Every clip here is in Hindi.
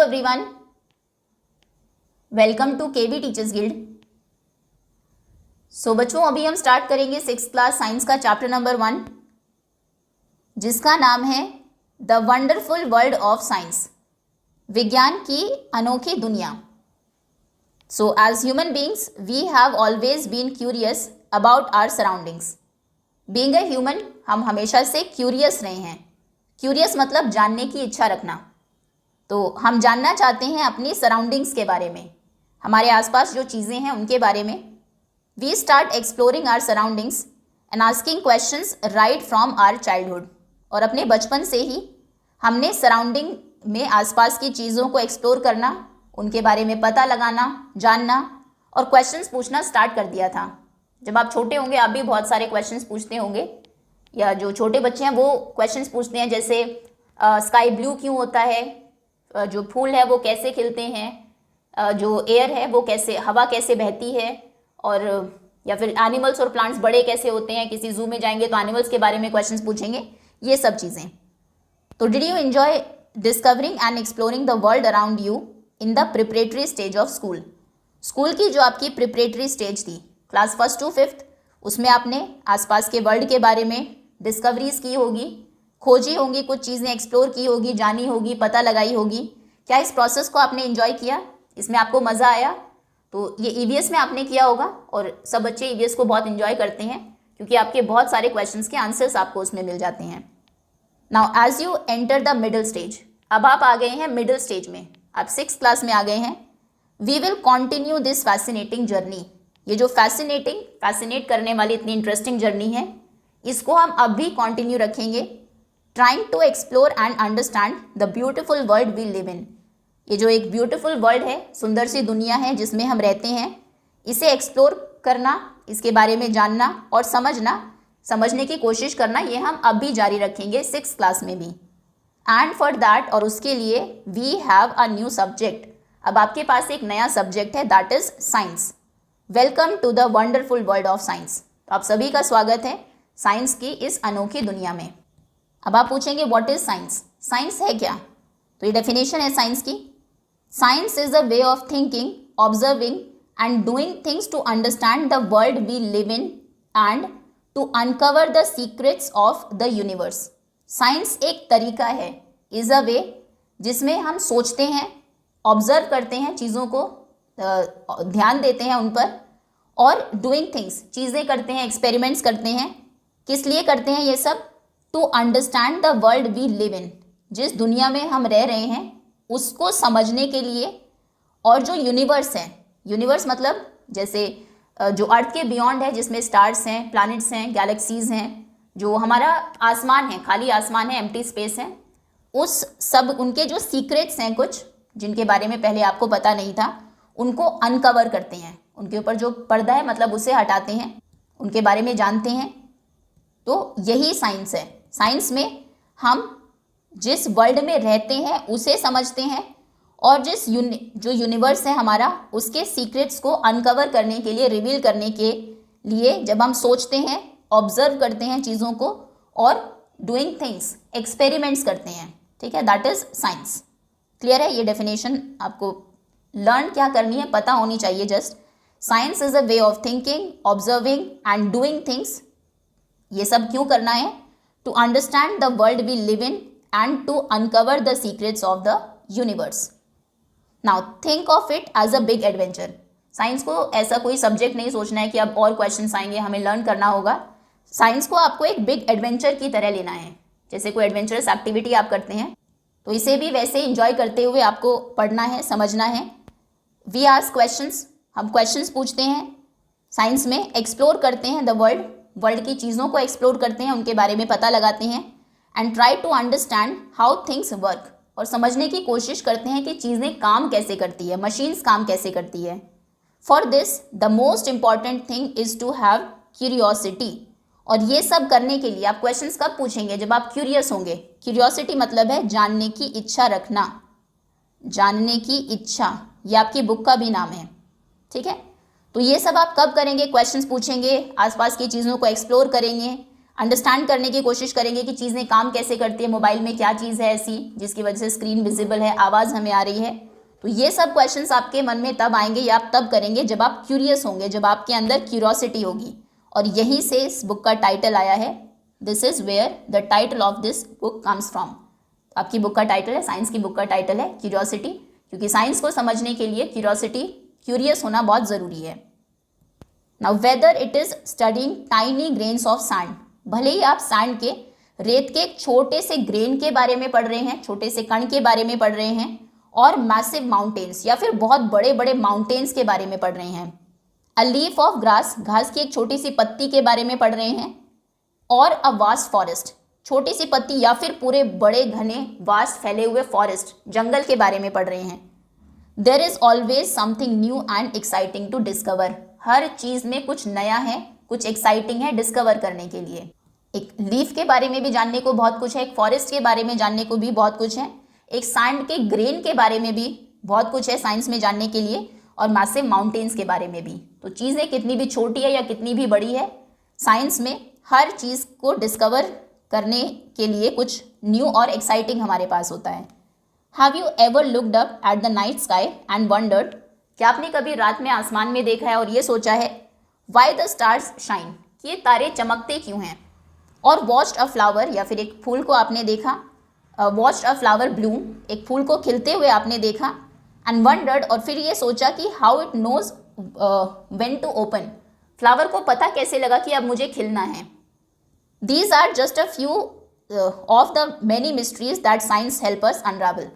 everyone, welcome to KV teachers guild. So बच्चों, अभी हम स्टार्ट करेंगे 6th क्लास साइंस का चैप्टर नंबर 1, जिसका नाम है the wonderful world of science, विज्ञान की अनोखी दुनिया। So as human beings we have always been curious about our surroundings. Being a human, हम हमेशा से क्यूरियस रहे हैं। क्यूरियस मतलब जानने की इच्छा रखना। तो हम जानना चाहते हैं अपनी सराउंडिंग्स के बारे में, हमारे आसपास जो चीज़ें हैं उनके बारे में। We start exploring our surroundings and asking questions right from our childhood. और अपने बचपन से ही हमने सराउंडिंग में आसपास की चीज़ों को एक्सप्लोर करना, उनके बारे में पता लगाना, जानना और क्वेश्चंस पूछना स्टार्ट कर दिया था। जब आप छोटे होंगे आप भी बहुत सारे क्वेश्चंस पूछते होंगे, या जो छोटे बच्चे हैं वो क्वेश्चंस पूछते हैं, जैसे स्काई ब्लू क्यों होता है, जो फूल है वो कैसे खिलते हैं, जो एयर है वो कैसे, हवा कैसे बहती है, और या फिर एनिमल्स और प्लांट्स बड़े कैसे होते हैं। किसी जू में जाएंगे तो एनिमल्स के बारे में क्वेश्चंस पूछेंगे, ये सब चीज़ें। तो did you enjoy discovering and exploring the world around you in the preparatory stage of school. School की जो आपकी प्रिपरेटरी स्टेज थी, क्लास 1 to 5th, उसमें आपने आसपास के वर्ल्ड के बारे में डिस्कवरीज की होगी, खोजी होंगी, कुछ चीज़ें एक्सप्लोर की होगी, जानी होगी, पता लगाई होगी। क्या इस प्रोसेस को आपने एंजॉय किया? इसमें आपको मज़ा आया? तो ये ईवीएस में आपने किया होगा, और सब बच्चे ईवीएस को बहुत एंजॉय करते हैं क्योंकि आपके बहुत सारे क्वेश्चंस के आंसर्स आपको उसमें मिल जाते हैं। Now as you enter the middle stage, अब आप आ गए हैं मिडिल स्टेज में, आप 6th क्लास में आ गए हैं। We will continue this fascinating journey. ये जो फैसिनेट करने वाली इतनी इंटरेस्टिंग जर्नी है, इसको हम अब भी कॉन्टिन्यू रखेंगे। Trying to explore and understand the beautiful world we live in. ये जो एक ब्यूटिफुल वर्ल्ड है, सुंदर सी दुनिया है जिसमें हम रहते हैं, इसे एक्सप्लोर करना, इसके बारे में जानना और समझने की कोशिश करना, ये हम अब भी जारी रखेंगे 6th क्लास में भी। एंड फॉर दैट, और उसके लिए we have a new subject. अब आपके पास एक नया सब्जेक्ट है, that is science. Welcome to the wonderful world of science. तो आप सभी का स्वागत है साइंस की इस अनोखी दुनिया में। अब आप पूछेंगे व्हाट इज साइंस, साइंस है क्या? तो ये डेफिनेशन है साइंस की। Science is a way of thinking, observing and doing things to understand the world we live in and to uncover the secrets of the universe. Science एक तरीका है, इज अ वे, जिसमें हम सोचते हैं, ऑब्जर्व करते हैं, चीज़ों को ध्यान देते हैं उन पर, और डूइंग थिंग्स, चीज़ें करते हैं, एक्सपेरिमेंट्स करते हैं। किस लिए करते हैं ये सब? To understand the world we live in, जिस दुनिया में हम रह रहे हैं उसको समझने के लिए। और जो यूनिवर्स है, यूनिवर्स मतलब जैसे जो अर्थ के बियॉन्ड है, जिसमें स्टार्स हैं, प्लैनेट्स हैं, गैलेक्सीज हैं, जो हमारा आसमान है, खाली आसमान है, एम्प्टी स्पेस है, उस सब उनके जो सीक्रेट्स हैं, कुछ जिनके बारे में पहले आपको पता नहीं था, उनको अनकवर करते हैं, उनके ऊपर जो पर्दा है मतलब उसे हटाते हैं, उनके बारे में जानते हैं। तो यही साइंस है। साइंस में हम जिस वर्ल्ड में रहते हैं उसे समझते हैं, और जो यूनिवर्स है हमारा, उसके सीक्रेट्स को अनकवर करने के लिए, रिवील करने के लिए जब हम सोचते हैं, ऑब्जर्व करते हैं चीज़ों को, और डूइंग थिंग्स, एक्सपेरिमेंट्स करते हैं, ठीक है, दैट इज साइंस। क्लियर है? ये डेफिनेशन आपको लर्न क्या करनी है, पता होनी चाहिए just. Science is a way of thinking, observing and doing things. ये सब क्यों करना है? To understand the world we live in and to uncover the secrets of the universe. Now think of it as a big adventure. Science को ऐसा कोई सब्जेक्ट नहीं सोचना है कि अब और क्वेश्चंस आएंगे, हमें लर्न करना होगा। साइंस को आपको एक बिग एडवेंचर की तरह लेना है। जैसे कोई एडवेंचरस एक्टिविटी आप करते हैं, तो इसे भी वैसे इंजॉय करते हुए आपको पढ़ना है, समझना है। वी आस्क क्वेश्चंस, हम क्वेश्चंस पूछते हैं साइंस में, एक्सप्लोर करते हैं द वर्ल्ड की चीज़ों को एक्सप्लोर करते हैं, उनके बारे में पता लगाते हैं। And try to understand how things work, और समझने की कोशिश करते हैं कि चीज़ें काम कैसे करती है, मशीन्स काम कैसे करती है। For this the most important thing is to have curiosity. और ये सब करने के लिए आप क्वेश्चंस कब पूछेंगे? जब आप क्यूरियस होंगे। क्यूरियोसिटी मतलब है जानने की इच्छा रखना, जानने की इच्छा, ये आपकी बुक का भी नाम है, ठीक है। तो ये सब आप कब करेंगे? क्वेश्चंस पूछेंगे, आसपास की चीज़ों को एक्सप्लोर करेंगे, अंडरस्टैंड करने की कोशिश करेंगे कि चीज़ें काम कैसे करती है, मोबाइल में क्या चीज़ है ऐसी जिसकी वजह से स्क्रीन विजिबल है, आवाज़ हमें आ रही है। तो ये सब क्वेश्चंस आपके मन में तब आएंगे या आप तब करेंगे जब आप क्यूरियस होंगे, जब आपके अंदर क्यूरियोसिटी होगी। और यहीं से इस बुक का टाइटल आया है, this is where the title of this book comes from. आपकी बुक का टाइटल है, साइंस की बुक का टाइटल है क्यूरियोसिटी, क्योंकि साइंस को समझने के लिए क्यूरियोसिटी, क्यूरियस होना बहुत ज़रूरी है। Now whether it is studying tiny grains of sand, भले ही आप सैंड के, रेत के एक छोटे से ग्रेन के बारे में पढ़ रहे हैं, छोटे से कण के बारे में पढ़ रहे हैं, और मैसिव माउंटेन्स या फिर बहुत बड़े बड़े माउंटेन्स के बारे में पढ़ रहे हैं, अ लीफ ऑफ ग्रास, घास की एक छोटी सी पत्ती के बारे में पढ़ रहे हैं, और अ वास्ट फॉरेस्ट, छोटी सी पत्ती या फिर पूरे बड़े घने वास्ट फैले हुए फॉरेस्ट, जंगल के बारे में पढ़ रहे हैं। There is always something new and exciting to discover, हर चीज़ में कुछ नया है, कुछ एक्साइटिंग है डिस्कवर करने के लिए। एक लीफ के बारे में भी जानने को बहुत कुछ है, एक फॉरेस्ट के बारे में जानने को भी बहुत कुछ है, एक सैंड के ग्रेन के बारे में भी बहुत कुछ है साइंस में जानने के लिए, और मैसिव माउंटेन्स के बारे में भी। तो चीज़ें कितनी भी छोटी है या कितनी भी बड़ी है, साइंस में हर चीज़ को डिस्कवर करने के लिए कुछ न्यू और एक्साइटिंग हमारे पास होता है। Have you ever looked up at the night sky and wondered, क्या आपने कभी रात में आसमान में देखा है और ये सोचा है वाई द स्टार्स शाइन, कि ये तारे चमकते क्यों हैं, और वॉच्ड अ फ्लावर, या फिर एक फूल को आपने देखा, वॉच्ड अ फ्लावर ब्लूम, एक फूल को खिलते हुए आपने देखा, एंड वंडर्ड, और फिर ये सोचा कि how it knows when to open, flower को पता कैसे लगा कि अब मुझे खिलना है। These are just a few of the many mysteries that science help us unravel.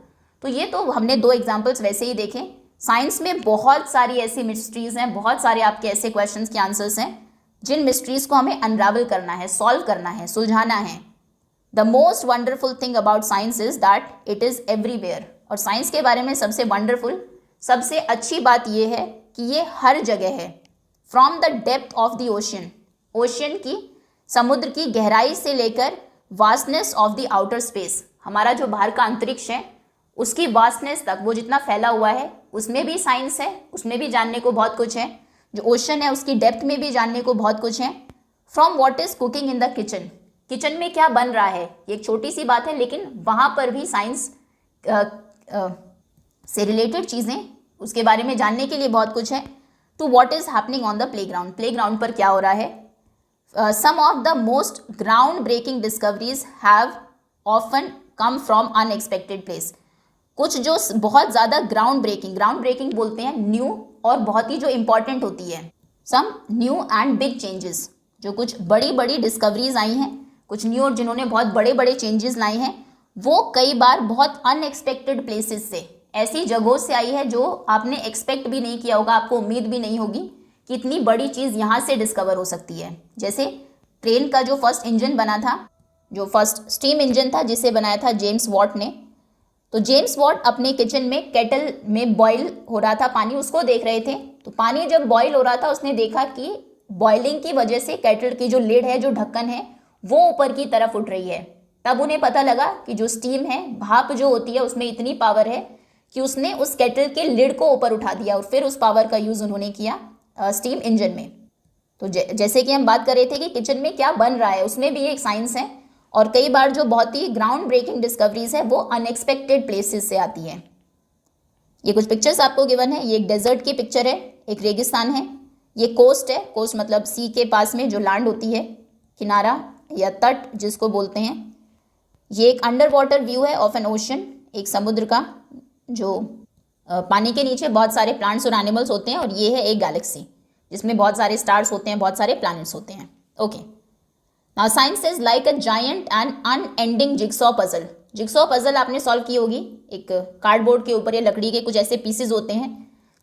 तो ये तो हमने दो एग्जाम्पल्स वैसे ही देखे, साइंस में बहुत सारी ऐसी मिस्ट्रीज हैं, बहुत सारे आपके ऐसे क्वेश्चंस के आंसर्स हैं जिन मिस्ट्रीज को हमें अनरावल करना है, सॉल्व करना है, सुलझाना है। The most wonderful thing about science is that it is everywhere, और साइंस के बारे में सबसे वंडरफुल, सबसे अच्छी बात यह है कि ये हर जगह है। From the depth of the ocean, ocean की, समुद्र की गहराई से लेकर vastness of the outer space, हमारा जो बाहर का अंतरिक्ष है उसकी वास्टनेस तक, वो जितना फैला हुआ है उसमें भी साइंस है, उसमें भी जानने को बहुत कुछ है। जो ओशन है उसकी डेप्थ में भी जानने को बहुत कुछ है। From what is cooking in the kitchen, kitchen में क्या बन रहा है, ये एक छोटी सी बात है, लेकिन वहाँ पर भी साइंस से रिलेटेड चीज़ें, उसके बारे में जानने के लिए बहुत कुछ है। To what is happening on the playground, playground पर क्या हो रहा है। Some of the most groundbreaking discoveries have often come from unexpected place, कुछ जो बहुत ज़्यादा ग्राउंड ब्रेकिंग बोलते हैं न्यू और बहुत ही जो इंपॉर्टेंट होती है। Some new and big changes, जो कुछ बड़ी बड़ी डिस्कवरीज आई हैं, कुछ न्यू और जिन्होंने बहुत बड़े बड़े चेंजेस लाए हैं, वो कई बार बहुत अनएक्सपेक्टेड प्लेसेस से, ऐसी जगहों से आई है जो आपने एक्सपेक्ट भी नहीं किया होगा, आपको उम्मीद भी नहीं होगी कि इतनी बड़ी चीज़ यहाँ से डिस्कवर हो सकती है। जैसे ट्रेन का जो फर्स्ट इंजन बना था, जो फर्स्ट स्टीम इंजन था जिसे बनाया था जेम्स वॉट ने, तो जेम्स वॉट अपने किचन में केटल में बॉईल हो रहा था पानी, उसको देख रहे थे। तो पानी जब बॉईल हो रहा था उसने देखा कि बॉइलिंग की वजह से केटल की जो लिड है, जो ढक्कन है, वो ऊपर की तरफ उठ रही है। तब उन्हें पता लगा कि जो स्टीम है, भाप जो होती है, उसमें इतनी पावर है कि उसने उस केटल के लिड को ऊपर उठा दिया, और फिर उस पावर का यूज़ उन्होंने किया स्टीम इंजन में। तो जैसे कि हम बात कर रहे थे कि किचन में क्या बन रहा है, उसमें भी एक साइंस है, और कई बार जो बहुत ही ग्राउंड ब्रेकिंग डिस्कवरीज है वो अनएक्सपेक्टेड प्लेसेस से आती है। ये कुछ पिक्चर्स आपको गिवन है, ये एक डेजर्ट की पिक्चर है, एक रेगिस्तान है, ये कोस्ट है, कोस्ट मतलब सी के पास में जो लैंड होती है, किनारा या तट जिसको बोलते हैं। ये एक अंडर वाटर व्यू है ऑफ एन ओशन, एक समुद्र का, जो पानी के नीचे बहुत सारे प्लांट्स और एनिमल्स होते हैं, और ये है एक गैलेक्सी जिसमें बहुत सारे स्टार्स होते हैं, बहुत सारे प्लैनेट्स होते हैं। Okay, now science is like a giant and unending jigsaw puzzle. Jigsaw puzzle आपने सॉल्व की होगी, एक कार्डबोर्ड के ऊपर या लकड़ी के कुछ ऐसे पीसेज होते हैं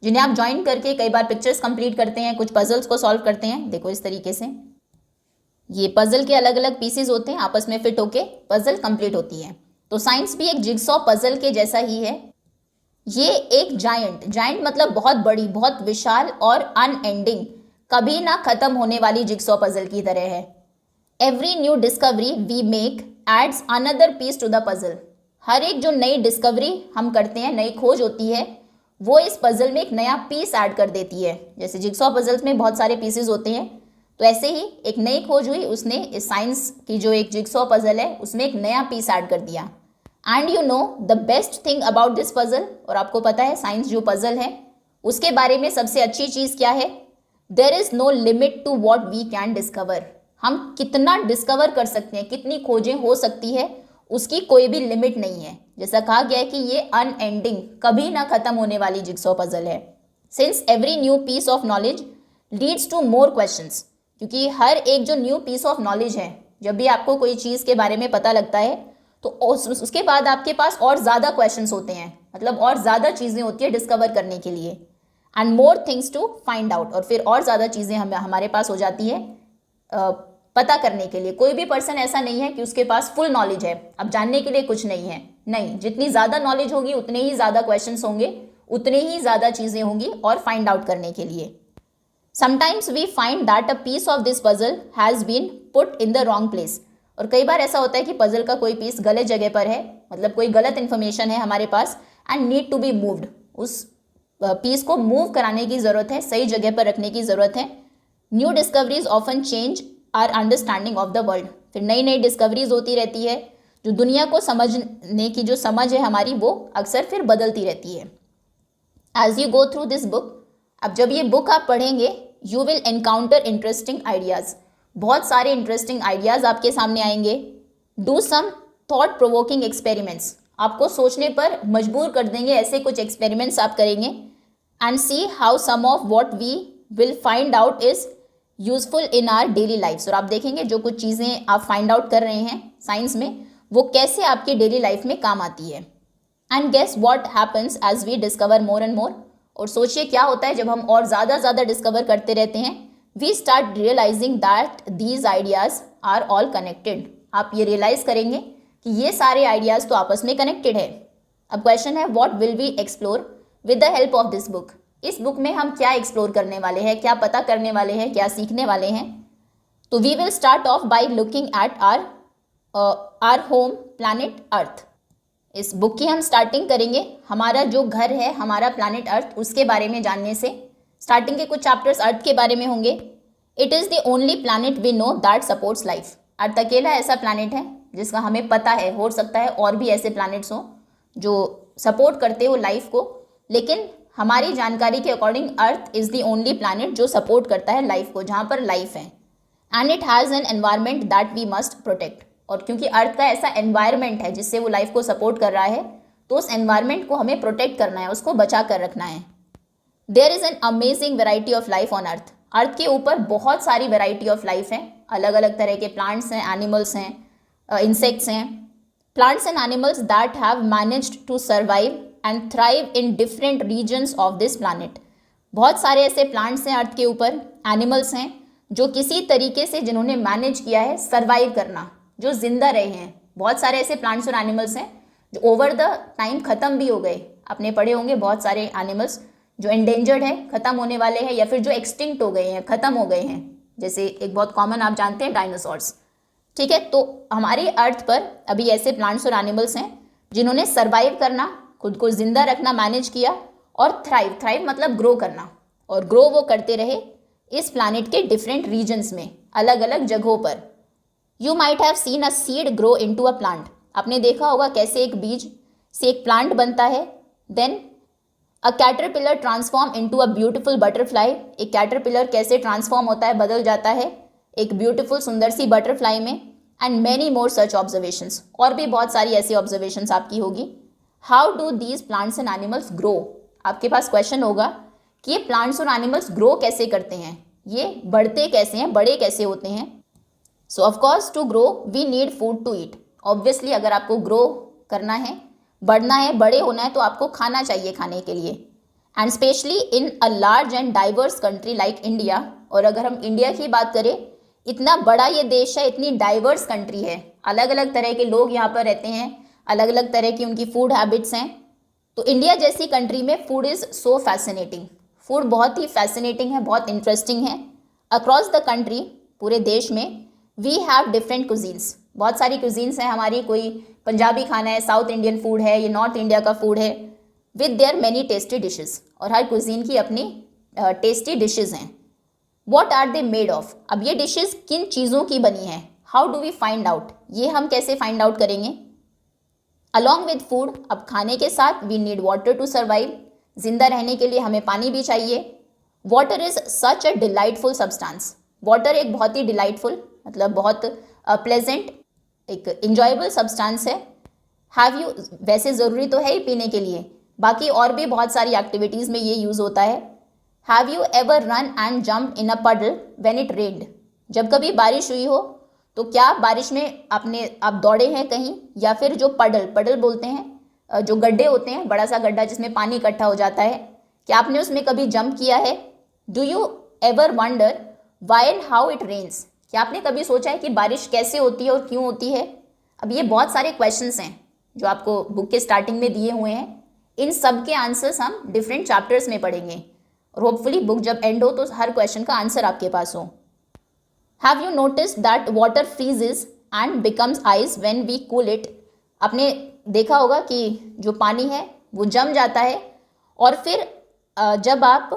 जिन्हें आप ज्वाइन करके कई बार पिक्चर्स कंप्लीट करते हैं, कुछ पजल्स को सॉल्व करते हैं। देखो इस तरीके से ये पजल के अलग अलग पीसेज होते हैं, आपस में फिट होके पजल कंप्लीट होती है। तो साइंस भी एक जिगसॉ पजल के जैसा ही है। ये एक जायंट मतलब बहुत बड़ी, बहुत विशाल और अनएंडिंग, कभी ना खत्म होने वाली जिगसॉ पजल की तरह है। Every new discovery we make adds another piece to the puzzle. हर एक जो नई डिस्कवरी हम करते हैं, नई खोज होती है, वो इस पजल में एक नया पीस ऐड कर देती है। जैसे जिगसॉ पजल्स में बहुत सारे पीसेस होते हैं, तो ऐसे ही एक नई खोज हुई, उसने इस साइंस की जो एक जिगसॉ पजल है उसमें एक नया पीस ऐड कर दिया। And you know the best thing about this puzzle, और आपको पता है साइंस जो पजल है उसके बारे में सबसे अच्छी चीज़ क्या है? There is no limit to what we can discover. हम कितना डिस्कवर कर सकते हैं, कितनी खोजें हो सकती है, उसकी कोई भी लिमिट नहीं है। जैसा कहा गया है कि ये अनएंडिंग, कभी ना खत्म होने वाली जिगसॉ पजल है। Since every new piece of knowledge leads to more questions, क्योंकि हर एक जो न्यू पीस ऑफ नॉलेज है, जब भी आपको कोई चीज़ के बारे में पता लगता है तो उसके बाद आपके पास और ज़्यादा क्वेश्चंस होते हैं, मतलब और ज़्यादा चीज़ें होती है डिस्कवर करने के लिए। And more things to find out, और फिर और ज़्यादा चीज़ें हमारे पास हो जाती है पता करने के लिए। कोई भी पर्सन ऐसा नहीं है कि उसके पास फुल नॉलेज है, अब जानने के लिए कुछ नहीं है। नहीं, जितनी ज़्यादा नॉलेज होगी उतने ही ज़्यादा क्वेश्चंस होंगे, उतनी ही ज़्यादा चीज़ें होंगी और फाइंड आउट करने के लिए। Sometimes we find that a piece of this puzzle has been put in the wrong place, और कई बार ऐसा होता है कि पजल का कोई पीस गलत जगह पर है, मतलब कोई गलत इन्फॉर्मेशन है हमारे पास, and need to be moved. उस पीस को मूव कराने की ज़रूरत है, सही जगह पर रखने की ज़रूरत है। New discoveries often change our understanding of the world, फिर नई नई डिस्कवरीज होती रहती है, जो दुनिया को समझने की जो समझ है हमारी वो अक्सर फिर बदलती रहती है। As you go through this book, अब जब ये बुक आप पढ़ेंगे, you will encounter interesting ideas, बहुत सारे इंटरेस्टिंग आइडियाज़ आपके सामने आएंगे। Do some thought provoking experiments, आपको सोचने पर मजबूर कर देंगे, ऐसे कुछ एक्सपेरिमेंट्स आप करेंगे। And see how some of what we will find out is useful in our daily lifes, और आप देखेंगे जो कुछ चीज़ें आप फाइंड आउट कर रहे हैं साइंस में वो कैसे आपकी डेली लाइफ में काम आती है। And guess what happens as we discover more and more, और सोचिए क्या होता है जब हम और ज़्यादा डिस्कवर करते रहते हैं। We start realising that these ideas are all connected, आप ये रियलाइज़ करेंगे कि ये सारे आइडियाज़ तो आपस में कनेक्टेड है। अब क्वेश्चन है what will we explore with the help of this book, इस बुक में हम क्या एक्सप्लोर करने वाले हैं, क्या पता करने वाले हैं, क्या सीखने वाले हैं। तो we will start off by looking at our home planet Earth. इस बुक की हम स्टार्टिंग करेंगे हमारा जो घर है, हमारा प्लैनेट अर्थ, उसके बारे में जानने से। स्टार्टिंग के कुछ चैप्टर्स अर्थ के बारे में होंगे। It is the only planet we know that supports life, Earth अकेला ऐसा प्लैनेट है जिसका हमें पता है, हो सकता है और भी ऐसे प्लैनेट्स हों जो सपोर्ट करते हो लाइफ को, लेकिन हमारी जानकारी के according Earth is the only planet जो सपोर्ट करता है लाइफ को, जहाँ पर लाइफ है। And it has an environment that we must protect, और क्योंकि अर्थ का ऐसा एनवायरमेंट है जिससे वो लाइफ को सपोर्ट कर रहा है, तो उस एनवायरमेंट को हमें प्रोटेक्ट करना है, उसको बचा कर रखना है। There is an amazing variety of life on Earth, Earth के ऊपर बहुत सारी वेराइटी ऑफ लाइफ है, अलग अलग तरह के प्लांट्स हैं, एनिमल्स हैं, इंसेक्ट्स हैं। Plants and animals that have managed to survive and thrive in different regions of this planet, बहुत सारे ऐसे प्लांट्स हैं अर्थ के ऊपर, एनिमल्स हैं जो किसी तरीके से जिन्होंने मैनेज किया है सर्वाइव करना, जो जिंदा रहे हैं। बहुत सारे ऐसे प्लांट्स और एनिमल्स हैं जो ओवर द टाइम ख़त्म भी हो गए, आपने पढ़े होंगे बहुत सारे एनिमल्स जो एंडेंजर्ड है, ख़त्म होने वाले हैं, या फिर जो एक्सटिंक्ट हो गए हैं, ख़त्म हो गए हैं, जैसे एक बहुत कॉमन आप जानते हैं डायनासोर्स। ठीक है, तो हमारी अर्थ पर अभी ऐसे प्लांट्स और एनिमल्स हैं जिन्होंने सर्वाइव करना, खुद को जिंदा रखना मैनेज किया, और थ्राइव मतलब ग्रो करना, और ग्रो वो करते रहे इस प्लानट के डिफरेंट रीजन्स में, अलग अलग जगहों पर। You might have seen a seed grow into a plant, आपने देखा होगा कैसे एक बीज से एक प्लांट बनता है। Then a caterpillar transform into a beautiful butterfly, एक कैटरपिलर कैसे ट्रांसफॉर्म होता है, बदल जाता है एक ब्यूटीफुल सुंदर सी बटरफ्लाई में। And many more such observations, और भी बहुत सारी ऐसी ऑब्जर्वेशंस आपकी होगी। How do these plants and animals grow, आपके पास क्वेश्चन होगा कि ये प्लांट्स और एनिमल्स ग्रो कैसे करते हैं, ये बढ़ते कैसे हैं, बड़े कैसे होते हैं। So of course to grow we need food to eat, obviously अगर आपको ग्रो करना है, बढ़ना है, बड़े होना है, तो आपको खाना चाहिए खाने के लिए। And specially in a large and diverse country like India, और अगर हम इंडिया की बात करें, इतना बड़ा ये देश है, इतनी डाइवर्स कंट्री है, अलग अलग तरह के लोग यहाँ पर रहते हैं, अलग अलग तरह की उनकी फूड हैबिट्स हैं। तो इंडिया जैसी कंट्री में food is so fascinating, food बहुत ही फैसिनेटिंग है, बहुत इंटरेस्टिंग है। अक्रॉस द कंट्री, पूरे देश में, वी हैव डिफरेंट कुजीन्स, बहुत सारी कुजीन्स हैं हमारी, कोई पंजाबी खाना है, साउथ इंडियन फूड है, ये नॉर्थ इंडिया का फूड है, with their many tasty dishes, और हर कुजीन की अपनी टेस्टी डिशेस हैं। What are they made of, अब ये डिशेज किन चीज़ों की बनी है, how do we find out, ये हम कैसे फाइंड आउट करेंगे। अलॉन्ग विद फूड, अब खाने के साथ we need water to survive, जिंदा रहने के लिए हमें पानी भी चाहिए। Water is such a delightful substance, water एक बहुत ही डिलाइटफुल मतलब बहुत प्लेजेंट एक इंजॉयबल सब्सटेंस है। हैव यू, वैसे ज़रूरी तो है ही पीने के लिए, बाकी और भी बहुत सारी एक्टिविटीज़ में ये यूज़ होता है। Have you ever run and jump in a puddle when it रेन्ड, जब कभी बारिश हुई हो तो क्या बारिश में आप दौड़े हैं कहीं, या फिर जो पडल बोलते हैं जो गड्ढे होते हैं, बड़ा सा गड्ढा जिसमें पानी इकट्ठा हो जाता है, क्या आपने उसमें कभी जंप किया है। Do you ever wonder why and how it rains, क्या आपने कभी सोचा है कि बारिश कैसे होती है और क्यों होती है। अब ये बहुत सारे क्वेश्चंस हैं जो आपको बुक के स्टार्टिंग में दिए हुए हैं, इन सब के आंसर्स हम डिफरेंट चैप्टर्स में पढ़ेंगे और होपफुली बुक जब एंड हो तो हर क्वेश्चन का आंसर आपके पास हो। Have you noticed that water freezes and becomes ice when we cool it, आपने देखा होगा कि जो पानी है वो जम जाता है और फिर जब आप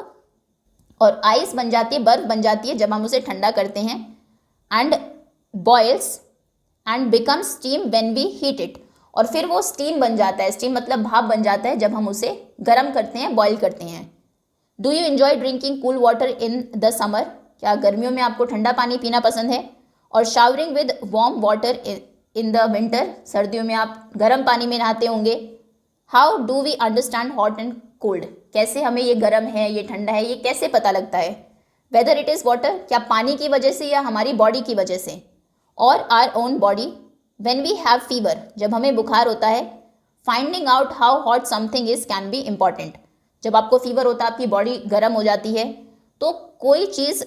और आइस बन जाती है, बर्फ बन जाती है जब हम उसे ठंडा करते हैं। And boils and become steam when we heat it, और फिर वो स्टीम बन जाता है, स्टीम मतलब भाप बन जाता है जब हम उसे गर्म करते हैं, बॉईल करते हैं। Do you enjoy drinking cool water in the summer, क्या गर्मियों में आपको ठंडा पानी पीना पसंद है। और showering with warm water in the winter, सर्दियों में आप गर्म पानी में नहाते होंगे। How do we understand hot and cold, कैसे हमें ये गर्म है ये ठंडा है ये कैसे पता लगता है। वेदर इट इज़ वाटर, क्या पानी की वजह से या हमारी बॉडी की वजह से। और our own body when we have fever, जब हमें बुखार होता है। Finding out how hot something is can be important, जब आपको फीवर होता है आपकी बॉडी गर्म हो जाती है तो कोई चीज़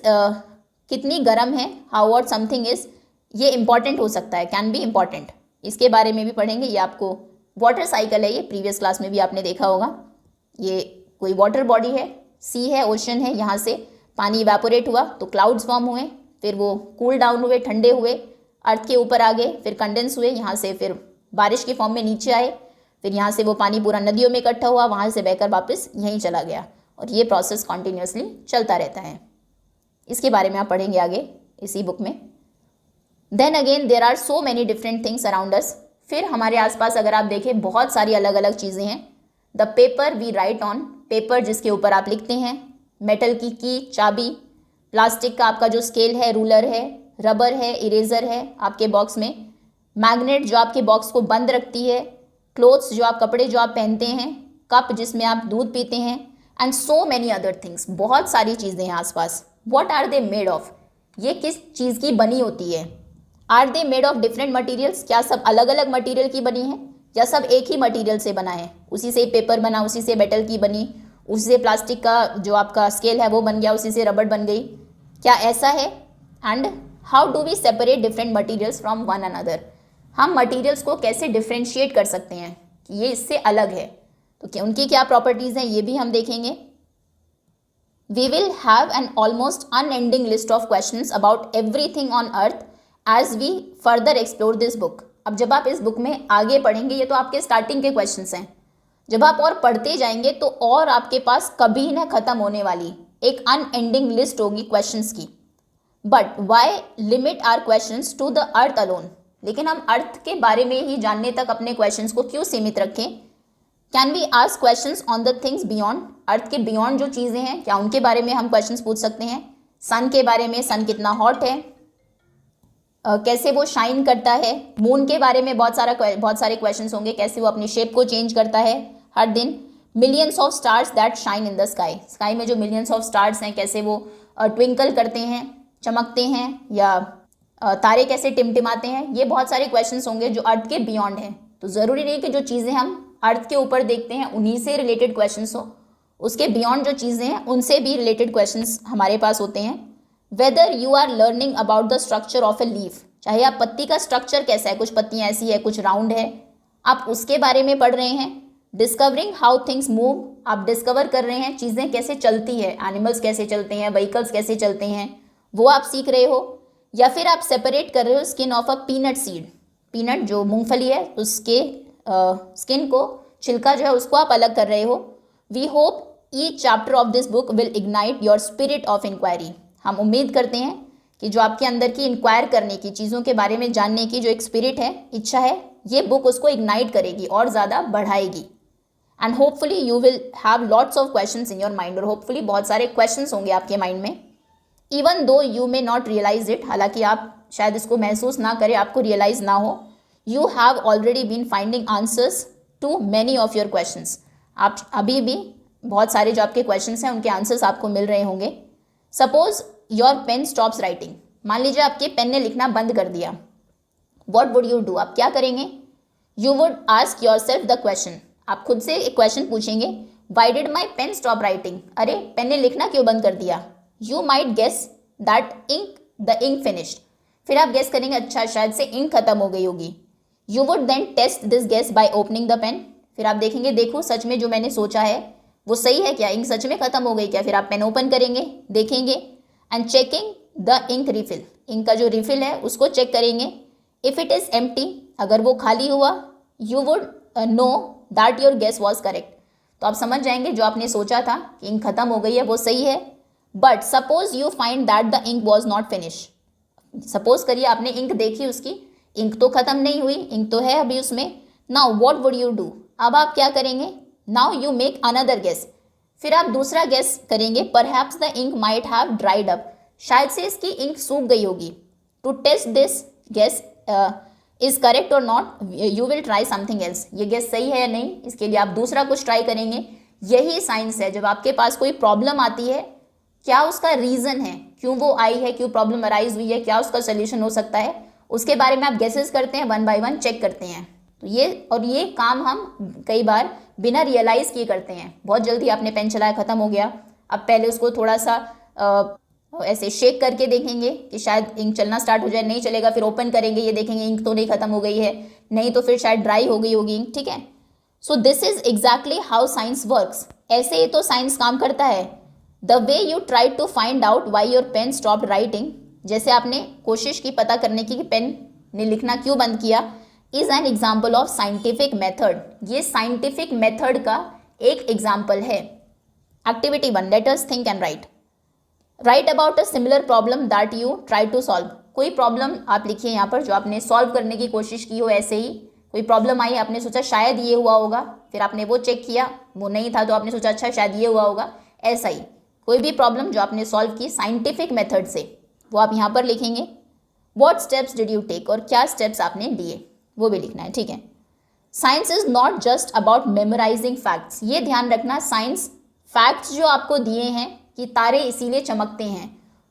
कितनी गर्म है, हाउ हॉट समथिंग इज, ये इंपॉर्टेंट हो सकता है, कैन बी इम्पॉर्टेंट, इसके बारे में भी पढ़ेंगे। ये आपको वाटर साइकिल है, ये प्रीवियस क्लास में भी आपने देखा होगा। ये कोई वाटर बॉडी है, सी है, ओशन है, यहाँ से पानी इवेपोरेट हुआ तो क्लाउड्स फॉर्म हुए, फिर वो कूल डाउन हुए, ठंडे हुए, अर्थ के ऊपर आ गए, फिर कंडेंस हुए, यहाँ से फिर बारिश के फॉर्म में नीचे आए, फिर यहाँ से वो पानी पूरा नदियों में इकट्ठा हुआ, वहाँ से बहकर वापस यहीं चला गया, और ये प्रोसेस कॉन्टिन्यूसली चलता रहता है। इसके बारे में आप पढ़ेंगे आगे इसी बुक में। Then again there are so many different things around us, फिर हमारे आसपास अगर आप देखें बहुत सारी अलग अलग चीज़ें हैं। The paper we write on, paper जिसके ऊपर आप लिखते हैं। मेटल की चाबी, प्लास्टिक का आपका जो स्केल है, रूलर है, रबर है, इरेजर है आपके बॉक्स में, मैग्नेट जो आपके बॉक्स को बंद रखती है, क्लोथ्स जो आप कपड़े जो आप पहनते हैं, कप जिसमें आप दूध पीते हैं, and so many other things, बहुत सारी चीज़ें हैं आसपास। What are they made of, ये किस चीज़ की बनी होती है। Are they made of different materials, क्या सब अलग अलग मटीरियल की बनी है या सब एक ही मटीरियल से बना है, उसी से पेपर बना, उसी से मेटल की बनी, उसी से प्लास्टिक का जो आपका स्केल है वो बन गया, उसी से रबड़ बन गई, क्या ऐसा है। And how do we separate different materials from one another, हम मटीरियल्स को कैसे डिफ्रेंशिएट कर सकते हैं कि ये इससे अलग है, तो क्या उनकी क्या प्रॉपर्टीज़ हैं ये भी हम देखेंगे। We will have an almost unending list of questions about everything on earth as we further explore this book. अब जब आप इस बुक में आगे पढ़ेंगे, ये तो आपके स्टार्टिंग के क्वेश्चंस हैं, जब आप और पढ़ते जाएंगे तो और आपके पास कभी न ख़त्म होने वाली एक अनएंडिंग लिस्ट होगी क्वेश्चंस की। But why limit are questions to the earth alone, लेकिन हम अर्थ के बारे में ही जानने तक अपने क्वेश्चंस को क्यों सीमित रखें। Can we ask questions on the things beyond, Earth के बियॉन्ड जो चीज़ें हैं क्या उनके बारे में हम क्वेश्चंस पूछ सकते हैं। सन के बारे में, सन कितना हॉट है, कैसे वो शाइन करता है। मून के बारे में बहुत सारे क्वेश्चंस होंगे, कैसे वो अपनी शेप को चेंज करता है हर दिन। Millions of stars that shine in the sky, sky में जो मिलियंस ऑफ स्टार्स हैं कैसे वो ट्विंकल करते हैं, चमकते हैं, या तारे कैसे टिमटिमाते हैं। ये बहुत सारे क्वेश्चंस होंगे जो अर्थ के बियॉन्ड हैं। तो ज़रूरी नहीं कि जो चीज़ें हम अर्थ के ऊपर देखते हैं उन्हीं से रिलेटेड क्वेश्चंस हो, उसके बियॉन्ड जो चीज़ें हैं उनसे भी रिलेटेड क्वेश्चंस हमारे पास होते हैं। Whether you are learning about the structure of a leaf, चाहे आप पत्ती का स्ट्रक्चर कैसा है, कुछ पत्तियाँ ऐसी है कुछ राउंड है, आप उसके बारे में पढ़ रहे हैं। डिस्कवरिंग हाउ थिंग्स मूव, आप डिस्कवर कर रहे हैं चीज़ें कैसे चलती है, एनिमल्स कैसे चलते हैं, व्हीकल्स कैसे चलते हैं, वो आप सीख रहे हो। या फिर आप सेपरेट कर रहे हो skin of a peanut seed, peanut जो मूंगफली है उसके स्किन को, छिलका जो है उसको आप अलग कर रहे हो। We hope each chapter of this book will ignite your spirit of inquiry, हम उम्मीद करते हैं कि जो आपके अंदर की इंक्वायर करने की, चीज़ों के बारे में जानने की जो एक स्पिरिट है, इच्छा है, ये बुक उसको इग्नाइट करेगी और ज़्यादा बढ़ाएगी। And hopefully you will have lots of questions in your mind, और होपफुली बहुत सारे क्वेश्चंस होंगे आपके माइंड में, even though you may not realise it, हालांकि आप शायद इसको महसूस ना करें, आपको रियलाइज ना हो। You have already been finding answers to many of your questions. आप अभी भी बहुत सारे जो आपके क्वेश्चंस हैं उनके आंसर्स आपको मिल रहे होंगे। Suppose your pen stops writing, मान लीजिए आपके पेन ने लिखना बंद कर दिया। व्हाट वुड यू डू, आप क्या करेंगे? You would ask yourself the question, आप खुद से एक क्वेश्चन पूछेंगे, why did my pen stop writing, अरे पेन ने लिखना क्यों बंद कर दिया? You might guess that the ink finished, फिर आप गेस करेंगे अच्छा शायद से इंक खत्म हो गई होगी। You would then test this guess by opening the pen, फिर आप देखेंगे देखो सच में जो मैंने सोचा है वो सही है क्या, इंक सच में खत्म हो गई क्या, फिर आप पेन ओपन करेंगे, देखेंगे। And checking the ink refill, ink का जो रिफिल है उसको चेक करेंगे। इफ इट इज एम्प्टी, अगर वो खाली हुआ, you would know that your guess was correct, तो आप समझ जाएंगे जो आपने सोचा था कि इंक खत्म हो गई है वो सही है। But suppose you find that the ink was not finish, suppose करिए आपने इंक देखी, उसकी इंक तो खत्म नहीं हुई, इंक तो है अभी उसमें। Now what would you do, अब आप क्या करेंगे? Now you make another guess, फिर आप दूसरा गेस करेंगे, perhaps the ink might have dried up, शायद से इसकी इंक सूख गई होगी। To test this guess is correct और not, you will try something else, ये गेस सही है या नहीं, इसके लिए आप दूसरा कुछ ट्राई करेंगे। यही साइंस है, जब आपके पास कोई प्रॉब्लम आती है, क्या उसका रीज़न है, क्यों वो आई है, क्यों प्रॉब्लम अराइज हुई है, क्या उसका सोल्यूशन हो सकता है, उसके बारे में आप गेसेस करते हैं, वन बाय वन चेक करते हैं। तो ये काम हम कई बार बिना रियलाइज़ किए करते हैं। बहुत जल्दी आपने पेन चलाया, ख़त्म हो गया, अब पहले उसको थोड़ा सा ऐसे शेक करके देखेंगे कि शायद इंक चलना स्टार्ट हो जाए, नहीं चलेगा, फिर ओपन करेंगे, ये देखेंगे इंक तो नहीं खत्म हो गई है, नहीं तो फिर शायद ड्राई हो गई होगी इंक, ठीक है। So this is exactly how science works, ऐसे ही तो साइंस काम करता है। The way you try to find out why your pen stopped writing, जैसे आपने कोशिश की पता करने की कि पेन ने लिखना क्यों बंद किया, is an example of scientific method, ये साइंटिफिक मेथड का एक एग्जाम्पल है। Activity 1, let us think and write about a similar problem that you try to solve, कोई प्रॉब्लम आप लिखिए यहाँ पर जो आपने सॉल्व करने की कोशिश की हो। ऐसे ही कोई प्रॉब्लम आई, आपने सोचा शायद ये हुआ होगा, फिर आपने वो चेक किया, वो नहीं था तो आपने सोचा अच्छा शायद ये हुआ होगा। ऐसा ही कोई भी प्रॉब्लम जो आपने सॉल्व की साइंटिफिक मेथड से, वो आप यहाँ पर लिखेंगे। What steps did you take, और क्या स्टेप्स आपने लिए वो भी लिखना है, ठीक है। Science is not just about memorising facts, ये ध्यान रखना, साइंस फैक्ट्स जो आपको दिए हैं कि तारे इसीलिए चमकते हैं,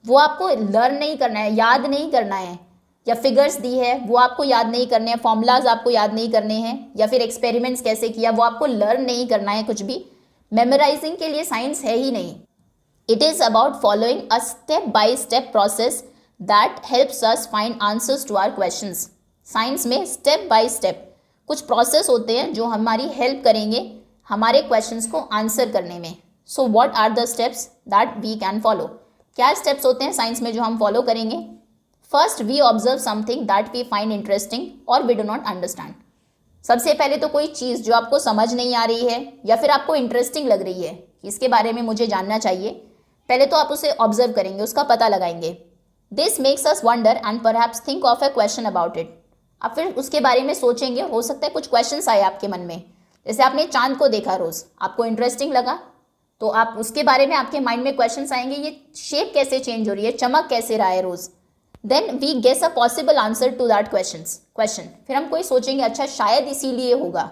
वो आपको लर्न नहीं करना है, याद नहीं करना है, या फिगर्स दी है वो आपको याद नहीं करने हैं, फॉर्मूलाज आपको याद नहीं करने हैं, या फिर एक्सपेरिमेंट्स कैसे किया वो आपको लर्न नहीं करना है, कुछ भी मेमोराइजिंग के लिए साइंस है ही नहीं। It is about following a step by step process that helps us find answers to our questions. Science में स्टेप बाय स्टेप कुछ प्रोसेस होते हैं जो हमारी हेल्प करेंगे हमारे क्वेश्चंस को आंसर करने में। So what are the steps that we can follow, क्या स्टेप्स होते हैं साइंस में जो हम फॉलो करेंगे? First, we observe something that we find interesting और वी डू नॉट अंडरस्टैंड। सबसे पहले तो कोई चीज़ जो आपको समझ नहीं आ रही है या फिर आपको इंटरेस्टिंग लग रही है कि इसके बारे में मुझे जानना चाहिए, पहले तो आप उसे ऑब्जर्व करेंगे, उसका पता लगाएंगे। This makes us wonder and perhaps think of A question about it. आप फिर उसके बारे में सोचेंगे, हो सकता है कुछ क्वेश्चंस आए आपके मन में। जैसे आपने चांद को देखा रोज़, आपको इंटरेस्टिंग लगा, तो आप उसके बारे में आपके माइंड में क्वेश्चंस आएंगे, ये शेप कैसे चेंज हो रही है, चमक कैसे रहा है रोज़। Then we guess a possible answer to that question, फिर हम कोई सोचेंगे अच्छा शायद इसीलिए होगा,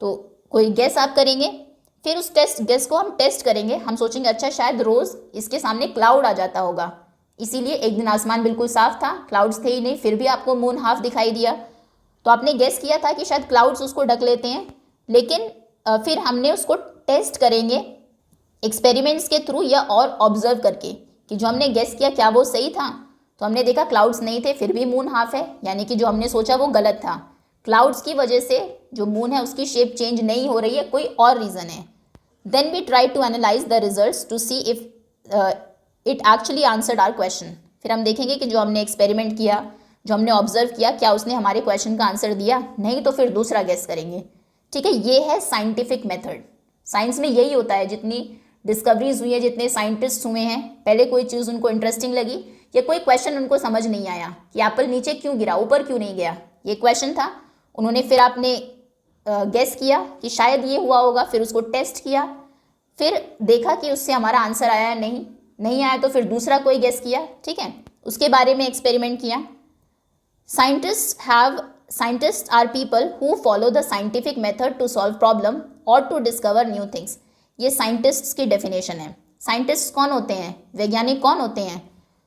तो कोई गेस आप करेंगे, फिर उस गेस को हम टेस्ट करेंगे, हम सोचेंगे अच्छा शायद रोज़ इसके सामने क्लाउड आ जाता होगा, इसीलिए एक दिन आसमान बिल्कुल साफ था, क्लाउड्स थे ही नहीं, फिर भी आपको मून हाफ दिखाई दिया। तो आपने गेस किया था कि शायद क्लाउड्स उसको ढक लेते हैं, लेकिन फिर हमने उसको टेस्ट करेंगे एक्सपेरिमेंट्स के थ्रू या और ऑब्जर्व करके कि जो हमने गेस किया क्या वो सही था। तो हमने देखा क्लाउड्स नहीं थे, फिर भी मून हाफ है, यानी कि जो हमने सोचा वो गलत था। क्लाउड्स की वजह से जो मून है उसकी शेप चेंज नहीं हो रही है, कोई और रीज़न है। Then we try to analyse the results to see if it actually answered our question. फिर हम देखेंगे कि जो हमने एक्सपेरिमेंट किया, जो हमने ऑब्जर्व किया, क्या उसने हमारे क्वेश्चन का आंसर दिया, नहीं तो फिर दूसरा गेस करेंगे। ठीक है, ये है साइंटिफिक मेथड। साइंस में यही होता है, जितनी डिस्कवरीज हुई है, जितने साइंटिस्ट हुए हैं, पहले कोई चीज़ उनको इंटरेस्टिंग लगी या कोई क्वेश्चन उनको समझ नहीं आया कि एप्पल नीचे क्यों गिरा, ऊपर क्यों नहीं गया, ये क्वेश्चन था, उन्होंने फिर आपने गेस किया कि शायद ये हुआ होगा, फिर उसको टेस्ट किया, फिर देखा कि उससे हमारा आंसर आया नहीं आया, तो फिर दूसरा कोई गेस किया, ठीक है, उसके बारे में एक्सपेरिमेंट किया। Scientists are people who follow the scientific method to solve problem or to discover new things। ये साइंटिस्ट्स की डेफिनेशन है। साइंटिस्ट कौन होते हैं, वैज्ञानिक कौन होते हैं,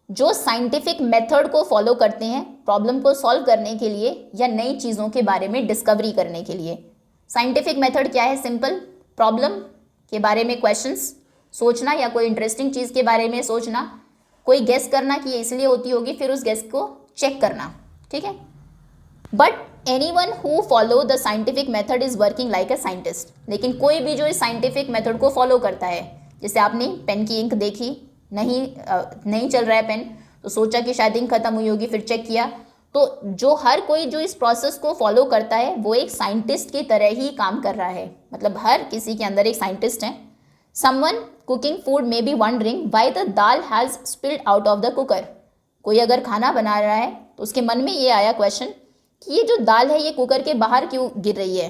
जो साइंटिफिक मेथड को फॉलो करते हैं प्रॉब्लम को सॉल्व करने के लिए या नई चीज़ों के बारे में डिस्कवरी करने के लिए। साइंटिफिक मेथड क्या है, सिंपल, प्रॉब्लम के बारे में क्वेश्चंस सोचना या कोई इंटरेस्टिंग चीज़ के बारे में सोचना, कोई गेस करना कि ये इसलिए होती होगी, फिर उस गेस को चेक करना, ठीक है। But anyone who follow the scientific method is working like a scientist. लेकिन कोई भी जो इस साइंटिफिक मेथड को फॉलो करता है, जैसे आपने पेन की इंक देखी, नहीं चल रहा है पेन, तो सोचा कि शायद इंक खत्म हुई होगी, फिर चेक किया, तो जो हर कोई जो इस प्रोसेस को फॉलो करता है वो एक साइंटिस्ट की तरह ही काम कर रहा है, मतलब हर किसी के अंदर एक साइंटिस्ट है। Someone cooking food may be wondering why the dal has spilled out of the cooker. कोई अगर खाना बना रहा है तो उसके मन में ये आया क्वेश्चन कि ये जो दाल है ये कुकर के बाहर क्यों गिर रही है,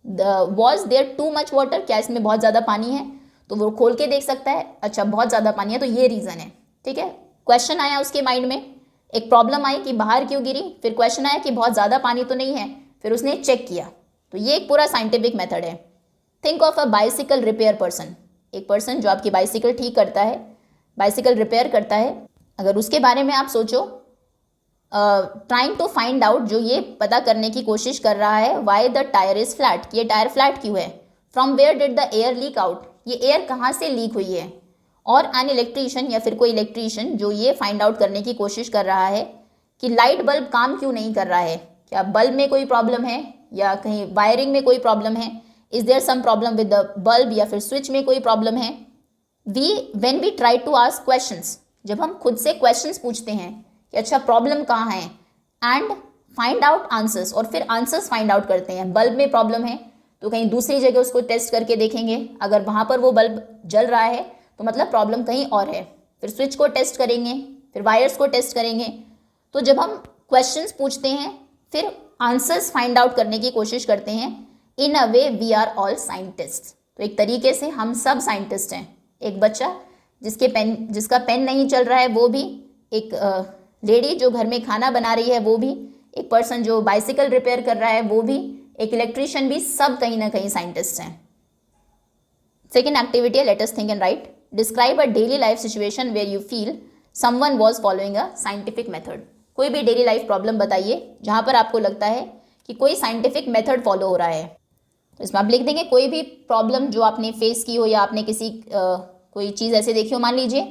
was there too much water, क्या इसमें बहुत ज़्यादा पानी है, तो वो खोल के देख सकता है, अच्छा बहुत ज़्यादा पानी है तो ये रीज़न है, ठीक है। क्वेश्चन आया उसके माइंड में, एक प्रॉब्लम आई कि बाहर क्यों गिरी, फिर क्वेश्चन आया कि बहुत ज़्यादा पानी तो नहीं है, फिर उसने चेक किया, तो ये एक पूरा साइंटिफिक मेथड है। Think of a bicycle repair person, एक पर्सन जो आपकी बाइसिकल ठीक करता है, बाइसिकल रिपेयर करता है, अगर उसके बारे में आप सोचो, ट्राइंग टू फाइंड आउट, जो ये पता करने की कोशिश कर रहा है, why the tyre is flat, ये टायर फ्लैट क्यों है, from where did the air leak out, ये एयर कहाँ से लीक हुई है, और एन इलेक्ट्रीशियन या फिर कोई इलेक्ट्रीशियन जो ये फाइंड आउट करने की कोशिश कर रहा है कि लाइट बल्ब काम क्यों नहीं कर रहा है, क्या बल्ब में कोई प्रॉब्लम है या कहीं वायरिंग में कोई प्रॉब्लम है, is there some problem with the bulb या फिर स्विच में कोई प्रॉब्लम है। When we try to ask questions, जब हम खुद से क्वेश्चंस पूछते हैं कि अच्छा प्रॉब्लम कहाँ है, एंड फाइंड आउट आंसर्स, और फिर आंसर्स फाइंड आउट करते हैं, बल्ब में प्रॉब्लम है तो कहीं दूसरी जगह उसको टेस्ट करके देखेंगे, अगर वहाँ पर वो बल्ब जल रहा है तो मतलब प्रॉब्लम कहीं और है, फिर स्विच को टेस्ट करेंगे, फिर वायर्स को टेस्ट करेंगे। तो जब हम क्वेश्चंस पूछते हैं फिर आंसर्स फाइंड आउट करने की कोशिश करते हैं, in a way we are all scientist. तो एक तरीके से हम सब साइंटिस्ट हैं। एक बच्चा जिसका पेन नहीं चल रहा है वो भी, एक लेडी जो घर में खाना बना रही है वो भी, एक पर्सन जो बाइसिकल रिपेयर कर रहा है वो भी, एक इलेक्ट्रीशियन भी, सब कहीं ना कहीं साइंटिस्ट हैं। सेकेंड एक्टिविटी है let us think and write. Describe a daily life situation where you feel someone was following a scientific method. कोई भी डेली लाइफ प्रॉब्लम बताइए जहाँ पर आपको लगता है कि कोई साइंटिफिक मेथड फॉलो हो रहा है। तो इसमें आप लिख देंगे कोई भी प्रॉब्लम जो आपने फेस की हो या आपने किसी कोई चीज़ ऐसे देखी हो। मान लीजिए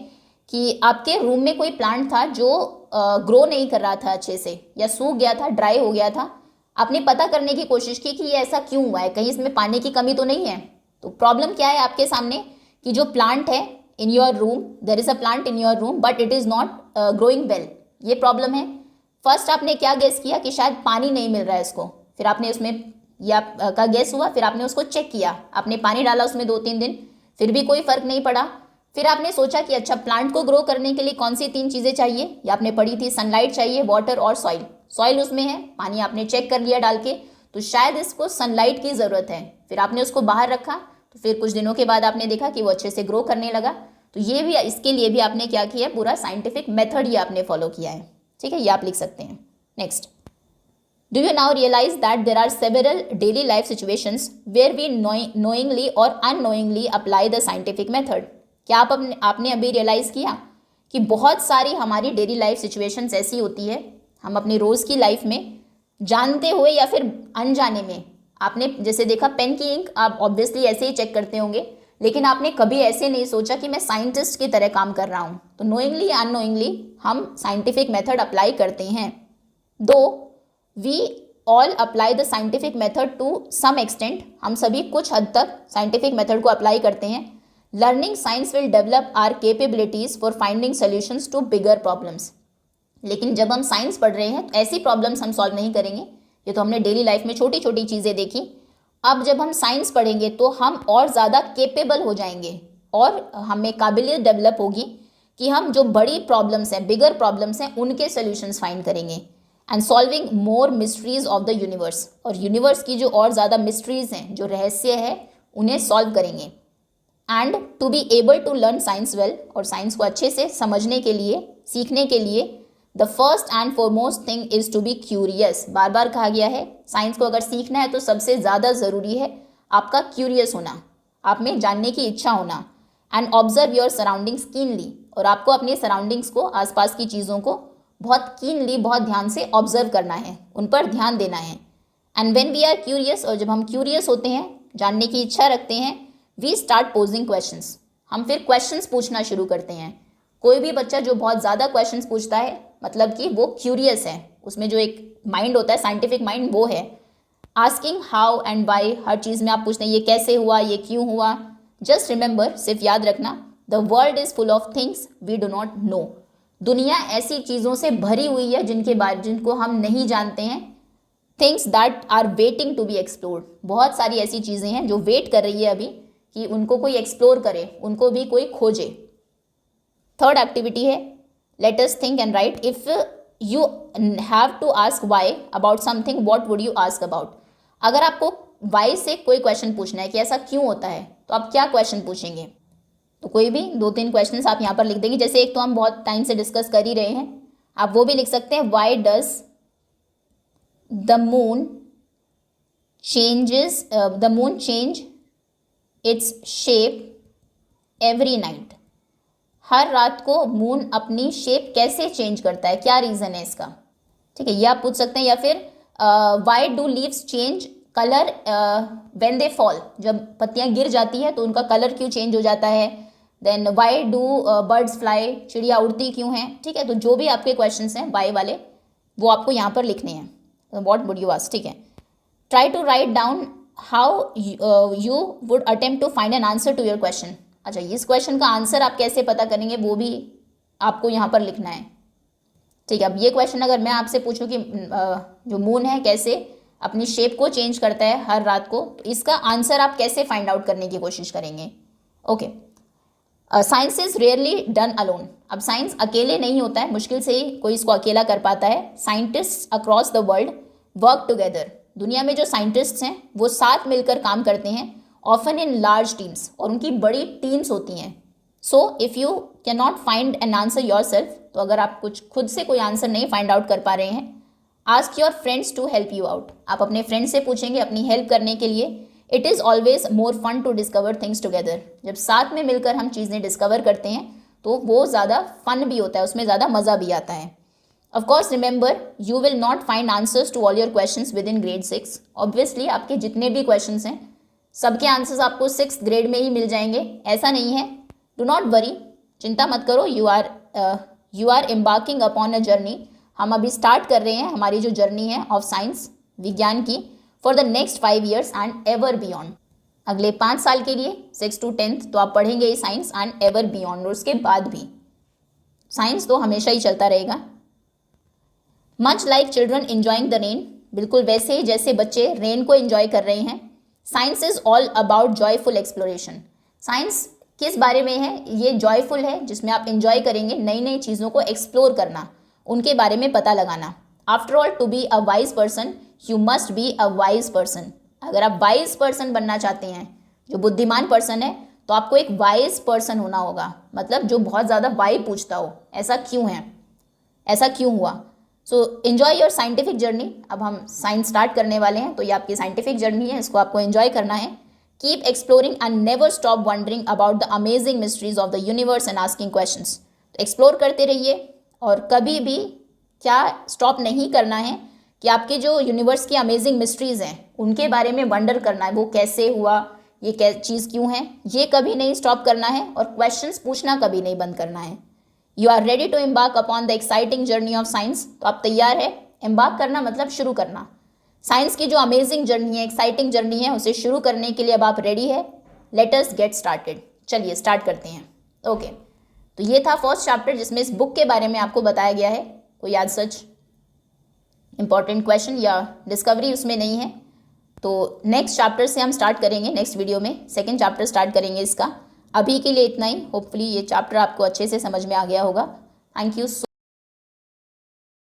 कि आपके रूम में कोई प्लांट था जो ग्रो नहीं कर रहा था अच्छे से, या सूख गया था, ड्राई हो गया था। आपने पता करने की कोशिश की कि ये ऐसा क्यों हुआ है, कहीं इसमें पानी की कमी तो नहीं है। तो प्रॉब्लम क्या है आपके सामने कि जो प्लांट है in your room, there is a plant in your room but it is not growing well, ये प्रॉब्लम है। फर्स्ट आपने क्या गेस किया कि शायद पानी नहीं मिल रहा है इसको, फिर आपने उसमें या का गेस हुआ, फिर आपने उसको चेक किया, आपने पानी डाला उसमें 2-3 दिन, फिर भी कोई फ़र्क नहीं पड़ा। फिर आपने सोचा कि अच्छा प्लांट को ग्रो करने के लिए कौन सी 3 चीज़ें चाहिए, या आपने पढ़ी थी सनलाइट चाहिए, वाटर और सॉइल। सॉइल उसमें है, पानी आपने चेक कर लिया डाल के, तो शायद इसको सनलाइट की ज़रूरत है। फिर आपने उसको बाहर रखा, तो फिर कुछ दिनों के बाद आपने देखा कि वो अच्छे से ग्रो करने लगा। तो ये भी, इसके लिए भी आपने क्या किया, पूरा साइंटिफिक मेथड ये आपने फॉलो किया है, ठीक है, ये आप लिख सकते हैं। Next, do you now realise that there are several daily life situations where we knowingly और unknowingly apply the scientific method. क्या आपने अभी रियलाइज़ किया कि बहुत सारी हमारी डेली लाइफ सिचुएशंस ऐसी होती है, हम अपनी रोज़ की लाइफ में जानते हुए या फिर अनजाने में, आपने जैसे देखा पेन की इंक आप ऑब्वियसली ऐसे ही चेक करते होंगे, लेकिन आपने कभी ऐसे नहीं सोचा कि मैं साइंटिस्ट की तरह काम कर रहा हूँ। तो नोइंगली या अननोइंगली हम साइंटिफिक मेथड अप्लाई करते हैं। Though we all apply the scientific method to some extent, हम सभी कुछ हद तक साइंटिफिक मेथड को अप्लाई करते हैं। Learning science will develop our capabilities for finding solutions to bigger problems. लेकिन जब हम साइंस पढ़ रहे हैं तो ऐसी प्रॉब्लम्स हम सॉल्व नहीं करेंगे, ये तो हमने डेली लाइफ में छोटी छोटी चीज़ें देखी। अब जब हम साइंस पढ़ेंगे तो हम और ज़्यादा केपेबल हो जाएंगे और हमें काबिलियत डेवलप होगी कि हम जो बड़ी प्रॉब्लम्स हैं, बिगर प्रॉब्लम्स हैं, उनके सॉल्यूशंस फाइंड करेंगे। And solving more mysteries of the universe, और यूनिवर्स की जो और ज़्यादा मिस्ट्रीज हैं, जो रहस्य है, उन्हें सॉल्व करेंगे। And to be able to learn science well, और साइंस को अच्छे से समझने के लिए, सीखने के लिए the first and foremost thing is to be curious. बार बार कहा गया है, साइंस को अगर सीखना है तो सबसे ज़्यादा ज़रूरी है आपका क्यूरियस होना, आप में जानने की इच्छा होना। And observe your surroundings keenly, और आपको अपने सराउंडिंग्स को, आसपास की चीज़ों को बहुत कीनली, बहुत ध्यान से ऑब्जर्व करना है, उन पर ध्यान देना है। And when we are curious, और जब हम क्यूरियस होते हैं, जानने की इच्छा रखते हैं, वी स्टार्ट पोजिंग क्वेश्चंस, हम फिर क्वेश्चंस पूछना शुरू करते हैं। कोई भी बच्चा जो बहुत ज़्यादा क्वेश्चंस पूछता है, मतलब कि वो क्यूरियस है, उसमें जो एक माइंड होता है, साइंटिफिक माइंड, वो है। आस्किंग हाउ एंड वाई, हर चीज़ में आप पूछते हैं ये कैसे हुआ, ये क्यों हुआ। जस्ट रिमेंबर, सिर्फ याद रखना, the world is full of things we do not know. दुनिया ऐसी चीज़ों से भरी हुई है जिनको हम नहीं जानते हैं। Things that are waiting to be explored, बहुत सारी ऐसी चीज़ें हैं जो वेट कर रही है अभी कि उनको कोई एक्सप्लोर करे, उनको भी कोई खोजे। थर्ड एक्टिविटी है let us think and write. If you have to ask why about something, what would you ask about. अगर आपको वाई से कोई क्वेश्चन पूछना है कि ऐसा क्यों होता है, तो आप क्या क्वेश्चन पूछेंगे। तो कोई भी 2-3 क्वेश्चंस आप यहाँ पर लिख देंगे। जैसे एक तो हम बहुत टाइम से डिस्कस कर ही रहे हैं, आप वो भी लिख सकते हैं, why does the moon change its shape every night. हर रात को मून अपनी शेप कैसे चेंज करता है, क्या रीज़न है इसका। ठीक है, ये आप पूछ सकते हैं। या फिर why do leaves change colour when they fall, जब पत्तियां गिर जाती है तो उनका कलर क्यों चेंज हो जाता है। Then why do birds fly, चिड़िया उड़ती क्यों हैं। ठीक है, तो जो भी आपके क्वेश्चंस हैं वाई वाले, वो आपको यहाँ पर लिखने हैं। What would you ask. ठीक है, try to write down how you would attempt to find an answer to your question. अच्छा, इस क्वेश्चन का आंसर आप कैसे पता करेंगे, वो भी आपको यहाँ पर लिखना है। ठीक है, अब ये क्वेश्चन अगर मैं आपसे पूछूं कि जो मून है कैसे अपनी शेप को चेंज करता है हर रात को, तो इसका आंसर आप कैसे फाइंड आउट करने की कोशिश करेंगे। Okay, science is rarely done alone. अब साइंस अकेले नहीं होता है, मुश्किल से ही कोई इसको अकेला कर पाता है। Scientist across the world work together. दुनिया में जो साइंटिस्ट्स हैं वो साथ मिलकर काम करते हैं, ऑफन इन लार्ज टीम्स, और उनकी बड़ी टीम्स होती हैं। So if you can not find an answer your self, तो अगर आप कुछ खुद से कोई आंसर नहीं फाइंड आउट कर पा रहे हैं, ask your friends to help you out. आप अपने फ्रेंड्स से पूछेंगे अपनी हेल्प करने के लिए। It is always more fun to discover things together. जब साथ में मिलकर हम चीज़ें डिस्कवर करते हैं तो वो ज़्यादा फन भी होता है, उसमें ज़्यादा मज़ा भी आता है। Of course remember, you will not find answers to all your questions within grade 6। Obviously आपके जितने भी क्वेश्चंस हैं सबके आंसर्स आपको 6th ग्रेड में ही मिल जाएंगे, ऐसा नहीं है। डू नॉट वरी, चिंता मत करो। You are embarking upon a journey. हम अभी स्टार्ट कर रहे हैं हमारी जो जर्नी है ऑफ साइंस, विज्ञान की, for the next 5 years and ever beyond. अगले 5 साल के लिए 6th to 10th तो आप पढ़ेंगे ही साइंस, एंड एवर बियॉन्ड, और उसके बाद भी साइंस तो हमेशा ही चलता रहेगा। Much like children enjoying the rain, बिल्कुल वैसे ही जैसे बच्चे रेन को एंजॉय कर रहे हैं। Science is all about joyful exploration. Science किस बारे में है, ये जॉयफुल है, जिसमें आप एंजॉय करेंगे नई नई चीज़ों को एक्सप्लोर करना, उनके बारे में पता लगाना। After all, to be a wise person you must be a wise person. अगर आप वाइज पर्सन बनना चाहते हैं, जो बुद्धिमान पर्सन है, तो आपको एक वाइज पर्सन होना होगा, मतलब जो बहुत ज़्यादा वाई पूछता हो, ऐसा क्यों है, ऐसा क्यों हुआ। So enjoy your scientific journey. अब हम साइंस स्टार्ट करने वाले हैं, तो ये आपकी साइंटिफिक जर्नी है, इसको आपको एन्जॉय करना है। Keep exploring and never stop wondering about the amazing mysteries of the universe and asking questions. तो एक्सप्लोर करते रहिए, और कभी भी क्या स्टॉप नहीं करना है कि आपके जो यूनिवर्स की अमेजिंग मिस्ट्रीज़ हैं उनके बारे में वंडर करना है, वो कैसे हुआ, ये क्या चीज़ क्यों है, ये कभी नहीं स्टॉप करना है, और क्वेश्चंस पूछना कभी नहीं बंद करना है। You are ready to embark upon the exciting journey of science. तो आप तैयार है, एम्बार्क करना मतलब शुरू करना। साइंस की जो अमेजिंग जर्नी है, एक्साइटिंग जर्नी है, उसे शुरू करने के लिए अब आप रेडी है। लेट अस गेट स्टार्टेड। चलिए स्टार्ट करते हैं। ओके, तो ये था फर्स्ट चैप्टर जिसमें इस बुक के बारे में आपको बताया गया है। कोई आज सच इंपॉर्टेंट क्वेश्चन या डिस्कवरी उसमें नहीं है। तो नेक्स्ट चैप्टर से हम स्टार्ट करेंगे, नेक्स्ट वीडियो में 2nd चैप्टर स्टार्ट करेंगे इसका। अभी के लिए इतना ही। होपफुली ये चैप्टर आपको अच्छे से समझ में आ गया होगा। Thank you.